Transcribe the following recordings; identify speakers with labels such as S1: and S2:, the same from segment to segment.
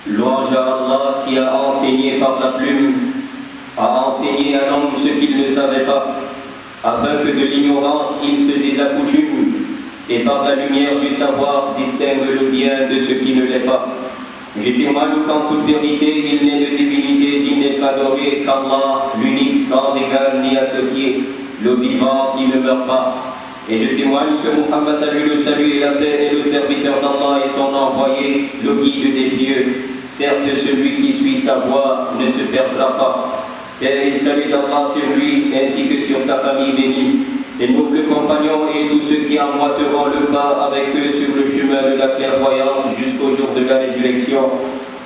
S1: Louange à Allah qui a enseigné par la plume, a enseigné à l'homme ce qu'il ne savait pas, afin que de l'ignorance il se désaccoutume, et par la lumière du savoir distingue le bien de ce qui ne l'est pas. Je témoigne qu'en toute vérité, il n'est de divinité digne d'être adoré qu'Allah, l'unique, sans égal ni associé, le vivant qui ne meurt pas. Et je témoigne que Muhammad a lui le salut et la paix est le serviteur d'Allah et son envoyé, le guide des pieux. Certes, celui qui suit sa voie ne se perdra pas. Paix et salut d'Allah sur lui ainsi que sur sa famille bénie, ses nobles compagnons et tous ceux qui emboîteront le pas avec eux sur le chemin de la clairvoyance jusqu'au jour de la résurrection,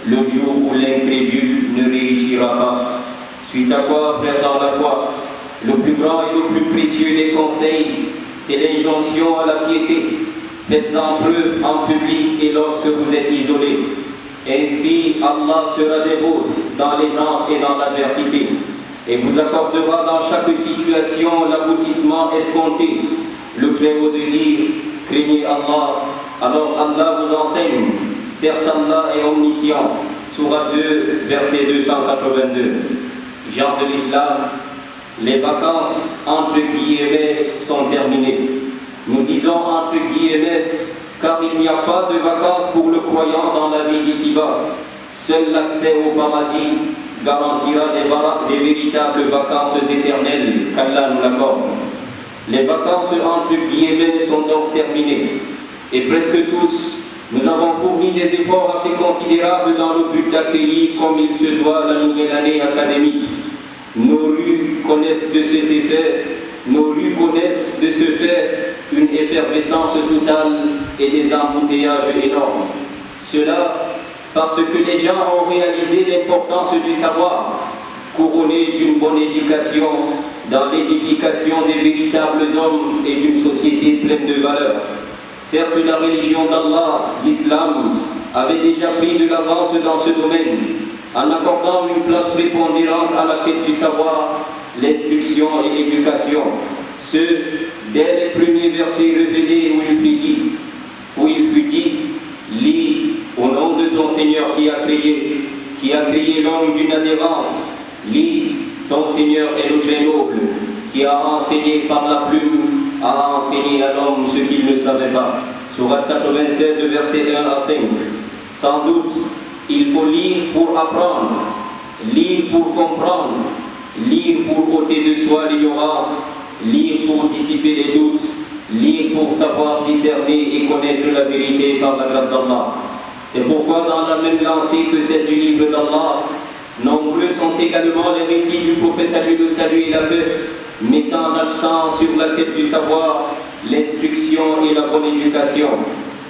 S1: le jour où l'incrédule ne réussira pas. Suite à quoi, frère dans la foi, le plus grand et le plus précieux des conseils, c'est l'injonction à la piété. Faites-en preuve en public et lorsque vous êtes isolés. Ainsi, Allah sera des vôtres dans l'aisance et dans l'adversité, et vous accordera dans chaque situation l'aboutissement escompté. Le Très-Haut de dire, craignez Allah, alors Allah vous enseigne. Certes, Allah est omniscient. Sourate 2, verset 282. Genre de l'islam, les vacances entre guillemets sont terminées. Nous disons entre guillemets car il n'y a pas de vacances pour le croyant dans la vie d'ici-bas. Seul l'accès au paradis garantira des véritables vacances éternelles qu'Allah nous l'accorde. Les vacances entre guillemets sont donc terminées et presque tous nous avons fourni des efforts assez considérables dans le but d'accueillir comme il se doit la nouvelle année académique. Nos rues connaissent de cet effet, nos rues connaissent de ce fait une effervescence totale et des embouteillages énormes. Cela parce que les gens ont réalisé l'importance du savoir, couronné d'une bonne éducation dans l'édification des véritables hommes et d'une société pleine de valeurs. Certes, la religion d'Allah, l'islam, avait déjà pris de l'avance dans ce domaine, en accordant une place prépondérante à la quête du savoir, l'instruction et l'éducation. Ce, dès les premiers versets révélés où il fut dit, lis au nom de ton Seigneur qui a créé l'homme d'une adhérence, lis, ton Seigneur est le très noble, qui a enseigné par la plume, a enseigné à l'homme ce qu'il ne savait pas. Sourate 96, versets 1 à 5. Sans doute, il faut lire pour apprendre, lire pour comprendre, lire pour ôter de soi l'ignorance, lire pour dissiper les doutes, lire pour savoir discerner et connaître la vérité par la grâce d'Allah. C'est pourquoi dans la même lancée que celle du livre d'Allah, nombreux sont également les récits du prophète à lui le salut et la paix, mettant l'accent sur la quête du savoir, l'instruction et la bonne éducation.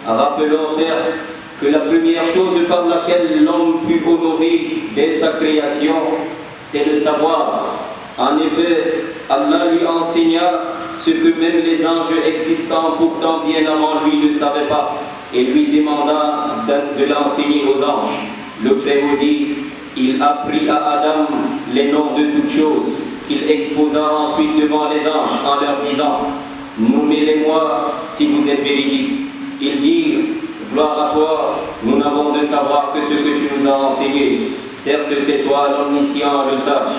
S1: Rappelons certes que la première chose par laquelle l'homme fut honoré dès sa création, c'est le savoir. En effet, Allah lui enseigna ce que même les anges existants pourtant bien avant lui ne savaient pas, et lui demanda de l'enseigner aux anges. Le Très-Haut dit, il apprit à Adam les noms de toutes choses, qu'il exposa ensuite devant les anges en leur disant, nommez-les-moi si vous êtes véridiques. Ils dirent, gloire à toi, nous n'avons de savoir que ce que tu nous as enseigné. Certes, c'est toi l'omniscient, le sage.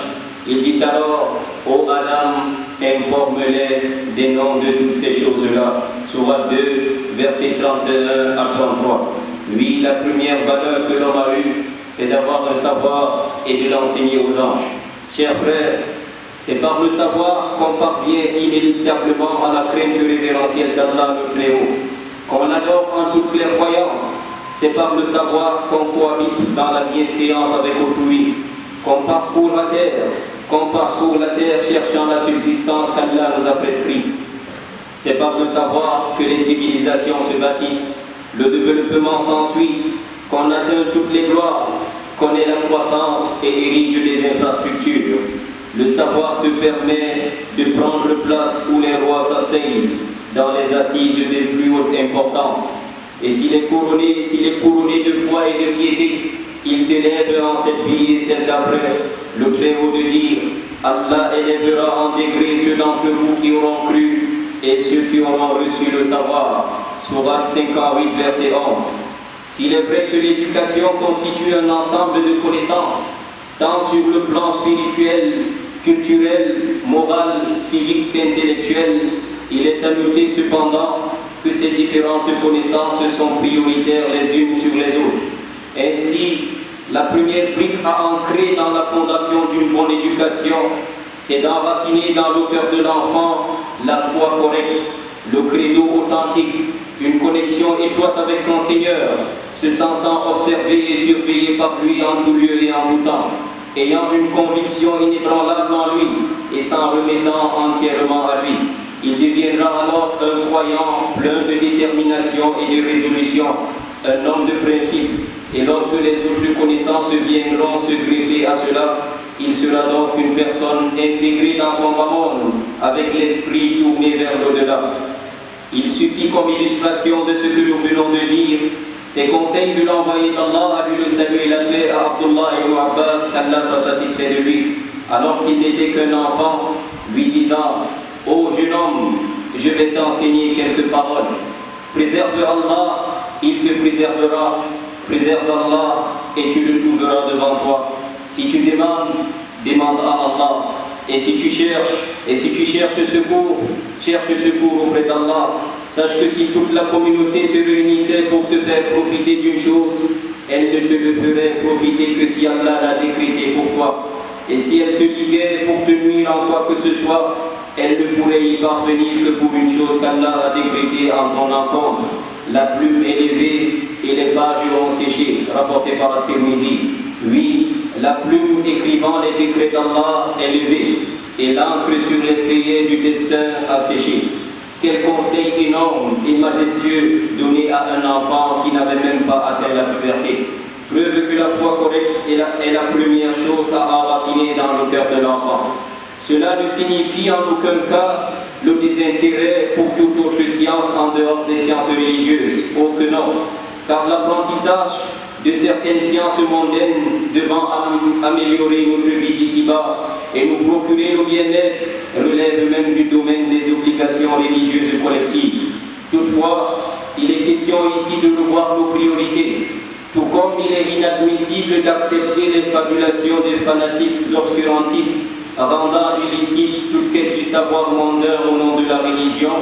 S1: Il dit alors, ô Adam, informe-les des noms de toutes ces choses-là. Sourate 2, versets 31 à 33. Oui, la première valeur que l'homme a eue, c'est d'avoir un savoir et de l'enseigner aux anges. Chers frères, c'est par le savoir qu'on parvient inéluctablement à la crainte révérentielle d'Allah le Très-Haut, qu'on adore en toute clairvoyance. C'est par le savoir qu'on cohabite dans la bienséance avec autrui, qu'on parcourt la terre cherchant la subsistance qu'Allah nous a prescrit. C'est par le savoir que les civilisations se bâtissent, le développement s'ensuit, qu'on atteint toutes les gloires, qu'on ait la croissance et érige des infrastructures. Le savoir te permet de prendre place où les rois s'asseyent, dans les assises des plus hautes importances. Et s'il est couronné de foi et de piété, il t'élève en cette vie et celle d'après. Le Très-Haut de dire, Allah élèvera en degré ceux d'entre vous qui auront cru et ceux qui auront reçu le savoir. Sourate 58, verset 11. S'il est vrai que l'éducation constitue un ensemble de connaissances, tant sur le plan spirituel, culturel, moral, civique qu'intellectuel, il est à noter cependant que ces différentes connaissances sont prioritaires les unes sur les autres. Ainsi, la première brique à ancrer dans la fondation d'une bonne éducation, c'est d'enraciner dans le cœur de l'enfant la foi correcte, le credo authentique, une connexion étroite avec son Seigneur, se sentant observé et surveillé par lui en tout lieu et en tout temps, ayant une conviction inébranlable en lui et s'en remettant entièrement à lui. Il deviendra alors un croyant plein de détermination et de résolution, un homme de principe. Et lorsque les autres connaissances viendront se greffer à cela, il sera donc une personne intégrée dans son bas monde, avec l'esprit tourné vers l'au-delà. Il suffit comme illustration de ce que nous venons de dire, ces conseils de l'envoyé d'Allah a lui le salut et la paix à Abdullah ibn Abbas, qu'Allah soit satisfait de lui, alors qu'il n'était qu'un enfant, lui disant: « Ô jeune homme, je vais t'enseigner quelques paroles. Préserve Allah, il te préservera. Préserve Allah et tu le trouveras devant toi. Si tu demandes, demande à Allah. Et si tu cherches secours auprès d'Allah. Sache que si toute la communauté se réunissait pour te faire profiter d'une chose, elle ne te le ferait profiter que si Allah l'a décrété pour toi. Et si elle se liguait pour te nuire en quoi que ce soit, elle ne pourrait y parvenir que pour une chose qu'Allah a décrétée en ton encontre. La plume est levée et les pages ont séché, rapporté par At-Tirmidhi. Oui, la plume écrivant les décrets d'Allah est levée, et l'encre sur les feuillets du destin a séché. Quel conseil énorme et majestueux donné à un enfant qui n'avait même pas atteint la puberté. Preuve que la foi correcte est la première chose à enraciner dans le cœur de l'enfant. Cela ne signifie en aucun cas le désintérêt pour toute autre science en dehors des sciences religieuses. Oh que non, car l'apprentissage de certaines sciences mondaines devant améliorer notre vie d'ici-bas et nous procurer le bien-être relève même du domaine des obligations religieuses collectives. Toutefois, il est question ici de revoir nos priorités, tout comme il est inadmissible d'accepter les fabulations des fanatiques obscurantistes rendant illicite toute quête du savoir mondain au nom de la religion.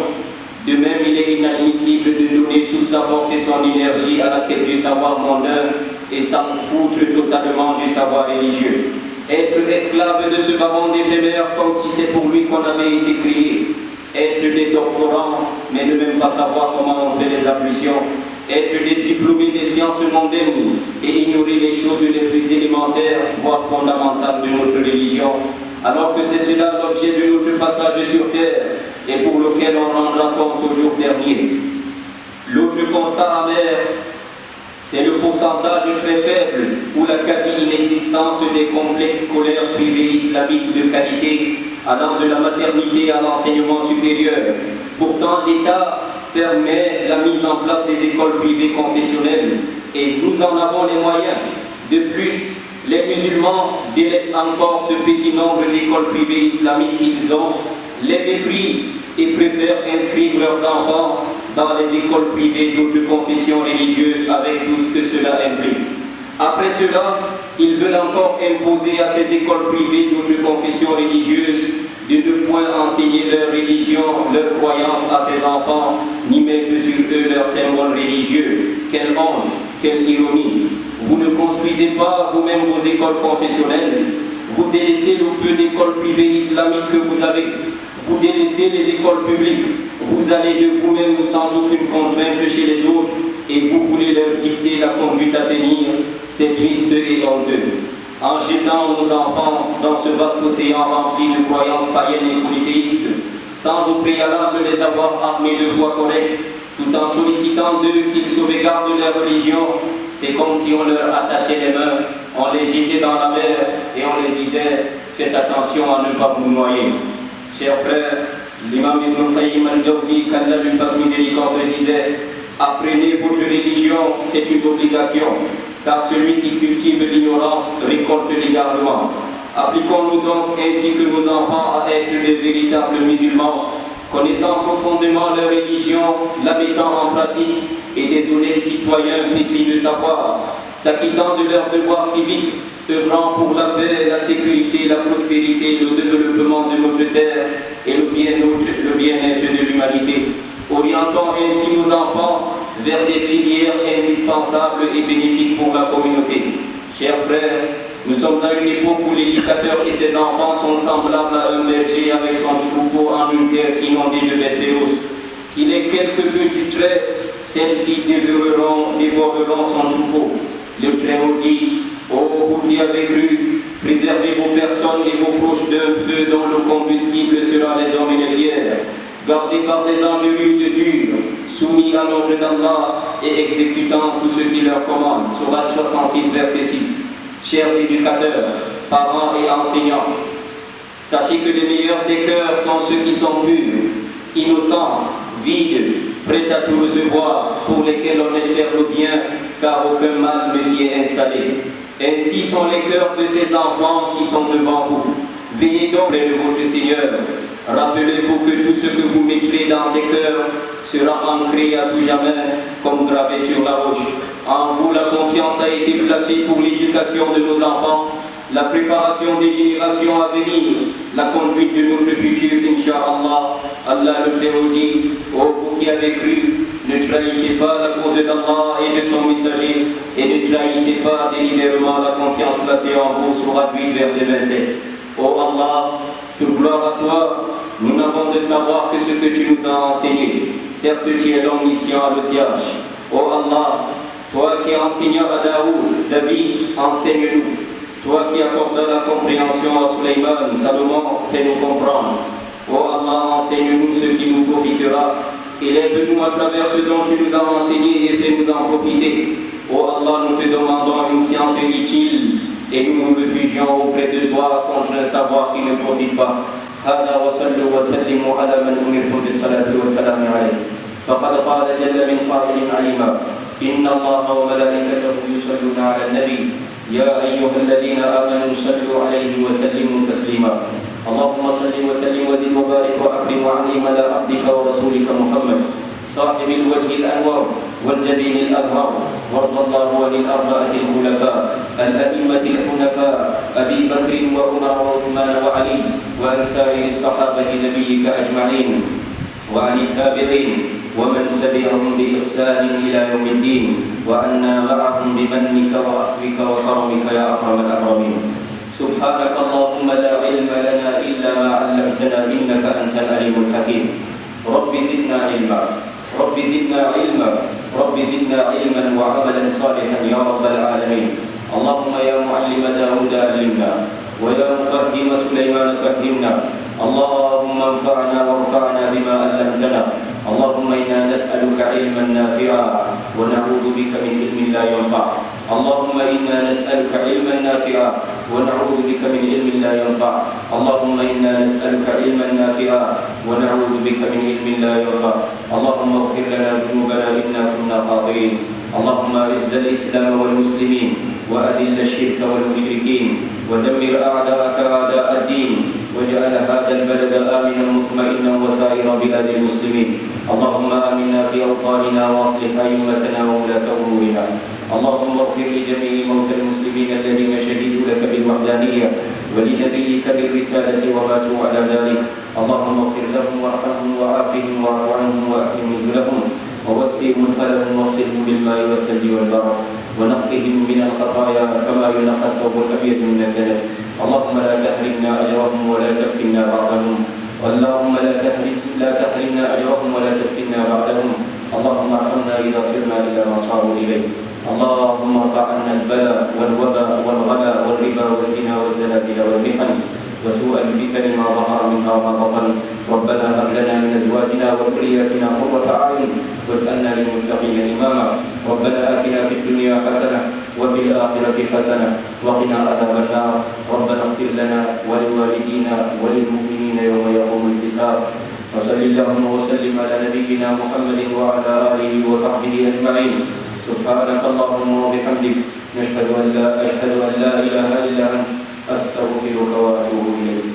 S1: De même, il est inadmissible de donner toute sa force et son énergie à la quête du savoir mondain et s'en foutre totalement du savoir religieux. Être esclave de ce bas monde éphémère comme si c'est pour lui qu'on avait été créé. Être des doctorants, mais ne même pas savoir comment on fait les ablutions. Être des diplômés des sciences mondaines et ignorer les choses les plus élémentaires, voire fondamentales de notre religion. Alors que c'est cela l'objet de notre passage sur terre et pour lequel on rendra compte au jour dernier. L'autre constat amer, c'est le pourcentage très faible ou la quasi-inexistence des complexes scolaires privés islamiques de qualité allant de la maternité à l'enseignement supérieur. Pourtant, l'État permet la mise en place des écoles privées confessionnelles et nous en avons les moyens. De plus, les musulmans délaissent encore ce petit nombre d'écoles privées islamiques qu'ils ont, les méprisent et préfèrent inscrire leurs enfants dans les écoles privées d'autres confessions religieuses avec tout ce que cela implique. Après cela, ils veulent encore imposer à ces écoles privées d'autres confessions religieuses de ne point enseigner leur religion, leur croyance à ces enfants, ni mettre sur eux leurs symboles religieux. Quelle honte, quelle ironie! Vous ne construisez pas vous-même vos écoles confessionnelles, vous délaissez le peu d'écoles privées islamiques que vous avez, vous délaissez les écoles publiques, vous allez de vous-même sans aucune contrainte chez les autres et vous voulez leur dicter la conduite à tenir. C'est triste et honteux. En jetant nos enfants dans ce vaste océan rempli de croyances païennes et polythéistes, sans au préalable les avoir armés de foi correcte, tout en sollicitant d'eux qu'ils sauvegardent leur religion, c'est comme si on leur attachait les mains, on les jetait dans la mer et on les disait « Faites attention à ne pas vous noyer ». Chers frères, l'imam Ibn Qayyim al-Jawzi, qu'Allah lui fasse miséricorde, disait « Apprenez votre religion, c'est une obligation, car celui qui cultive l'ignorance récolte l'égarement. Appliquons-nous donc ainsi que nos enfants à être de véritables musulmans, connaissant profondément leur religion, la mettant en pratique, et des honnêtes citoyens pétris de savoir, s'acquittant de leurs devoirs civiques, œuvrant pour la paix, la sécurité, la prospérité, le développement de notre terre et le bien-être de l'humanité, orientant ainsi nos enfants vers des filières indispensables et bénéfiques pour la communauté. Chers frères, nous sommes à une époque où l'éducateur et ses enfants sont semblables à un berger avec son troupeau en une terre inondée de bêtes féroces. S'il est quelque peu distrait, celles-ci dévoreront son troupeau. Le Très-Haut dit: ô vous qui avez cru, préservez vos personnes et vos proches d'un feu dont le combustible sera les hommes et les pierres, gardés par des anges rudes durs, soumis à l'ordre d'Allah et exécutant tout ce qu'il leur commande. Sourate 66, verset 6. Chers éducateurs, parents et enseignants, sachez que les meilleurs des cœurs sont ceux qui sont purs, innocents, vides, prêts à tout recevoir, pour lesquels on espère le bien, car aucun mal ne s'y est installé. Ainsi sont les cœurs de ces enfants qui sont devant vous. Veillez donc près de votre Seigneur. Rappelez-vous que tout ce que vous mettrez dans ces cœurs sera ancré à tout jamais, comme gravé sur la roche. En vous, la confiance a été placée pour l'éducation de nos enfants, la préparation des générations à venir, la conduite de notre futur, Inch'Allah. Allah le Très-Haut dit: ô vous qui avez cru, ne trahissez pas la cause d'Allah et de son messager, et ne trahissez pas délibérément la confiance placée en vous. Sourate 8, verset 27. Ô Allah, toute gloire à toi, nous n'avons de savoir que ce que tu nous as enseigné. Certes, tu es l'omniscient à l'osiage. Ô Allah, toi qui enseignais à David, enseigne-nous. Toi qui accordas la compréhension à Sulayman, Salomon, fais-nous comprendre. Ô Allah, enseigne-nous ce qui nous profitera. Élève-nous à travers ce dont tu nous as enseigné et fais-nous en profiter. Ô Allah, nous te demandons une science utile et nous nous réfugions auprès de toi contre un savoir qui ne profite pas. هذا وصلوا وسلموا على من أمرتم بالصلاة والسلام عليه فقد قال جل من قائل عليما إن الله وملائكته يصلون على النبي يا أيها الذين آمنوا صلوا عليه وسلموا تسليما اللهم صل وسلم وزد وبارك وأكرم وأنعم على عبدك ورسولك محمد صاحب الوجه الأنور والجبين الأزهر وارض الله عن الأربعة الخلفاء الأئمة الحنفاء أبي بكر وعمر وعثمان وعلي وعن سائر الصحابة نبيك أجمعين وعن التابعين ومن تبعهم بإحسان إلى يوم الدين وعنا معهم بمنك وعفوك وكرمك يا أكرم الأكرمين سبحانك اللهم لا علم لنا إلا ما علمتنا إنك أنت العليم الحكيم رب زدنا علما رب زدنا علما رب زدنا علما وعملا صالحا يا رب العالمين اللهم يا معلم داود علمنا ويا مفهم سليمان فهمنا اللهم انفعنا وارفعنا بما علمتنا اللهم إنا نسألك علما نافعا ونعوذ بك من علم لا ينفع اللهم إنا نسألك علما نافعا ونعوذ بك من علم لا ينفع اللهم إنا نسألك علما نافعا ونعوذ بك من علم لا ينفع اللهم اغفر لنا ذنوبنا إنا كنا خاطئين اللهم أعز الإسلام والمسلمين وأذل الشرك والمشركين ودمر أعداءك أعداء الدين واجعل هذا البلد آمنا مطمئنا وسائر بلاد المسلمين اللهم آمنا في أوطاننا وأصلح أئمتنا وولاة أمورنا اللهم اغفر لجميع موتى المسلمين الذين شهدوا لك بالوحدانية ولنبيك بالرسالة وماتوا على ذلك اللهم اغفر لهم وارحمهم وعافهم واعف عنهم وأكرم نزلهم ووسع مدخلهم واغسلهم بالماء والثلج والبرد ونقهم من الخطايا كما ينقى الثوب الأبيض من الدنس اللهم لا تحرمنا أجرهم ولا تفتنا بعدهم اللهم لا تحرمنا أجرهم ولا تفتنا بعدهم اللهم ارحمنا إذا صرنا إلى ما صاروا إليه اللهم ارفع عنا البلاء والوباء والغلا والربا والزنا والزلازل والمحن وسوء الفتن ما ظهر منها وما بطن ربنا هب لنا من ازواجنا وذرياتنا قرة اعين واجعلنا للمتقين اماما ربنا اتنا في الدنيا حسنه وفي الاخره حسنه وقنا عذاب النار ربنا اغفر لنا ولوالدينا وللمؤمنين يوم يقوم الحساب وصل اللهم وسلم على نبينا محمد وعلى اله وصحبه اجمعين سبحانك اللهم وبحمدك اشهد ان لا اله الا انت استغفرك واتوب اليك